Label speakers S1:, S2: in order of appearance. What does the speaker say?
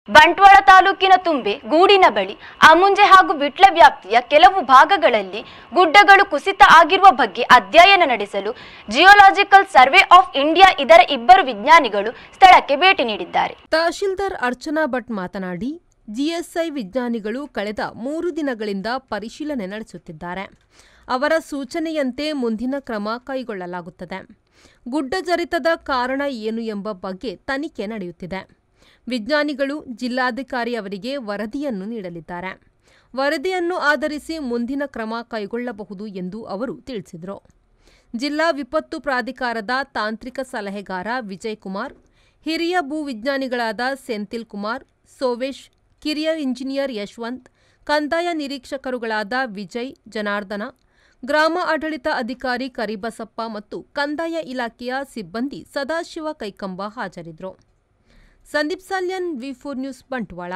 S1: ಬಂಟ್ವಾಳ ತಾಲೂಕಿನ ತುಂಬೆ ಗೂಡಿನ ಬಳಿ ಅಮುಂಜೆ ಹಾಗೂ ವಿಟ್ಲ ವ್ಯಾಪ್ತಿಯ ಕೆಲವು ಭಾಗಗಳಲ್ಲಿ ಗುಡ್ಡಗಳು ಕುಸಿತ ಆಗಿರುವ ಬಗ್ಗೆ ಅಧ್ಯಯನ ನಡೆಸಲು ಜಿಯೋಲಾಜಿಕಲ್ ಸರ್ವೆ ಆಫ್ ಇಂಡಿಯಾ ಇದರ ಇಬ್ಬರು ವಿಜ್ಞಾನಿಗಳು ಸ್ಥಳಕ್ಕೆ ಭೇಟಿ ನೀಡಿದ್ದಾರೆ.
S2: ತಹಶೀಲ್ದಾರ್ ಅರ್ಚನಾ ಭಟ್ ಮಾತನಾಡಿ, ಜಿಎಸ್ಐ ವಿಜ್ಞಾನಿಗಳು ಕಳೆದ 3 ದಿನಗಳಿಂದ ಪರಿಶೀಲನೆ ನಡೆಸುತ್ತಿದ್ದಾರೆ. ಅವರ ಸೂಚನೆಯಂತೆ ಮುಂದಿನ ಕ್ರಮ ಕೈಗೊಳ್ಳಲಾಗುತ್ತದೆ. ಗುಡ್ಡ ಜರಿತದ ಕಾರಣ ಏನು ಎಂಬ ಬಗ್ಗೆ ತನಿಖೆ ನಡೆಯುತ್ತಿದೆ. ವಿಜ್ಞಾನಿಗಳು ಜಿಲ್ಲಾಧಿಕಾರಿ ಅವರಿಗೆ ವರದಿಯನ್ನು ನೀಡಲಿದ್ದಾರೆ. ವರದಿಯನ್ನು ಆಧರಿಸಿ ಮುಂದಿನ ಕ್ರಮ ಕೈಗೊಳ್ಳಬಹುದು ಎಂದು ಅವರು ತಿಳಿಸಿದರು. ಜಿಲ್ಲಾ ವಿಪತ್ತು ಪ್ರಾಧಿಕಾರದ ತಾಂತ್ರಿಕ ಸಲಹೆಗಾರ ವಿಜಯ್ ಕುಮಾರ್, ಹಿರಿಯ ಭೂ ವಿಜ್ಞಾನಿಗಳಾದ ಸೆಂಥಿಲ್ ಕುಮಾರ್, ಸೋವೇಶ್, ಕಿರಿಯ ಇಂಜಿನಿಯರ್ ಯಶವಂತ್, ಕಂದಾಯ ನಿರೀಕ್ಷಕರುಗಳಾದ ವಿಜಯ್, ಜನಾರ್ದನ, ಗ್ರಾಮ ಆಡಳಿತ ಅಧಿಕಾರಿ ಕರಿಬಸಪ್ಪ ಮತ್ತು ಕಂದಾಯ ಇಲಾಖೆಯ ಸಿಬ್ಬಂದಿ ಸದಾಶಿವ ಕೈಕಂಬ ಹಾಜರಿದ್ದರು. ಸಂದೀಪ್ ಸಾಲ್ಯನ್, ವಿ4 ನ್ಯೂಸ್, ಬಂಟ್ವಾಳ.